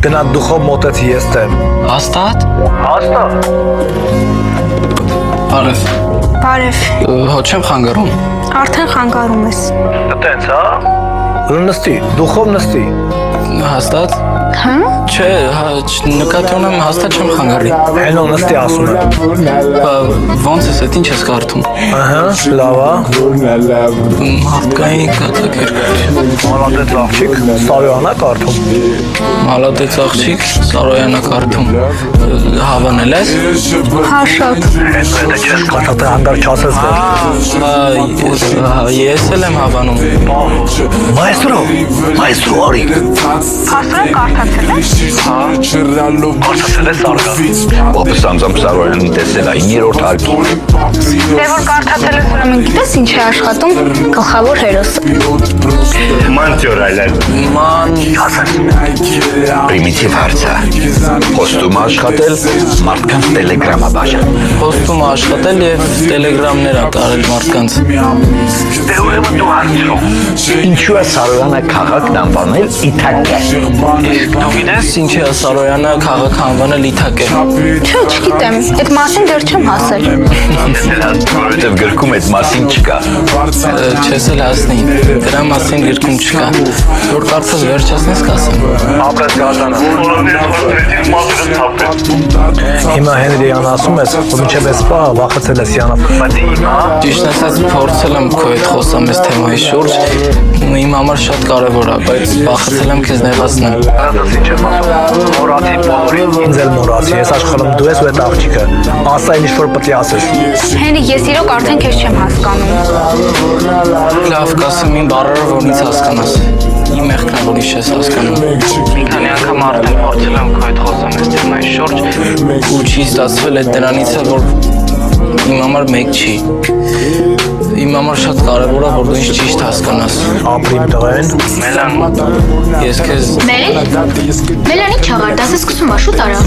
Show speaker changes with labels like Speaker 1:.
Speaker 1: Գնա դուխով մոտեց ես տեմ։
Speaker 2: Հաստատ։
Speaker 1: Հաստատ։
Speaker 2: Բարև։
Speaker 3: Բարև,
Speaker 2: Հո չեմ խանգարում։
Speaker 3: արդեն խանգարում ես։
Speaker 1: Տենց, հա։ Նստի, դուխով նստի։
Speaker 2: Հաստատ։
Speaker 3: Հա?
Speaker 2: Չէ, նկատի ունեմ հաստատ չեմ խանգարի։
Speaker 1: Հենո նստի ասում եմ։
Speaker 2: Ոնց ես, այդ ինչ ես կարդում։
Speaker 1: Ահա, լավ է։
Speaker 2: Մարդկային կատակերգություն։
Speaker 1: Մալադեց աղջիկ, Սարոյանա կարդում։
Speaker 2: Մալադեց աղջիկ, Սարոյանա կարդում։ Հավանել ես։
Speaker 3: Հա, շատ։
Speaker 1: Հետո չես կարդա հանգար չասես որ։
Speaker 2: Ես էլ եմ հավանում։
Speaker 1: Մայստրո արի։
Speaker 3: Հասրեն կարդացել ես։
Speaker 1: Կարդացել ես արգան։
Speaker 4: Պապս անձամբ Սարոյանին տեսել է 9-րդ հարկի։
Speaker 3: Դե որ կարդացել ես ուրեմն գիտես ինչ է աշխատում գլխավոր հերոսը։
Speaker 4: Մանտյորայլել։
Speaker 2: Ման
Speaker 4: Պրիմիտիվ հարցը։ Խոստում աշխատել մարդկանց տելեգրամաբաժան։
Speaker 2: խոստում աշխատել եւ տելեգրամներ ատարել մարդկանց։
Speaker 4: Դե ուրեմն դու հարցրու։ Ինչու է Սարոյանը քաղաքն անվանել Իթակե։
Speaker 2: Դու գիտես ինչ է Սարոյանը քաղաք անվանել Իթակե։
Speaker 3: Չէ, չգիտեմ, այդ մասին դեռ չեմ հասել։
Speaker 4: Որովհետև գրքում այդ մասին չկա։
Speaker 2: Չես էլ հասնի։ Դրա մասին գրքում չկա։ Որ կարծես վերջացնես կասեմ։
Speaker 1: Ապրես գազանը։ Հիմա Հենրիան ասում ես, որ մինչև այս պահը վախեցել ես Յանով։ Բայց հիմա
Speaker 2: Ճիշտ ասած փորձել եմ քո հետ խոսամ այս թեմայի շուրջ։ Իմ համար շատ կարևոր է, բայց վախեցել եմ քեզ նեղացնել։
Speaker 1: Դες ինչ եմ ասում։ Մորացի բոլորին, ինձ էլ մորացի, ես աշխալում դու ես ու այդ աղջիկը։ Ասա ինչ որ պետք է ասես։
Speaker 3: Հենրի, ես իրոք արդեն քեզ չեմ հասկանում։
Speaker 2: Լավ, կասեմ իմ բառերը, որ ինձ հասկանաս։ Իմ մեղքն է, որ ինձ չես հասկանում։ Մի քանի անգամ արդեն փորձել եմ քո հետ խոսամ այս թեմայի շուրջ, ու չի ստացվել այդ դրանից է, որ իմ համար մեկ չի։ Իմ համար շատ կարևոր է, որ դու ինձ ճիշտ հասկանաս։
Speaker 1: Ապրիմ տղեն։
Speaker 2: Մելան, ես քեզ
Speaker 3: Մելան ինչ աղար, դասը սկսում ա, շուտ արա։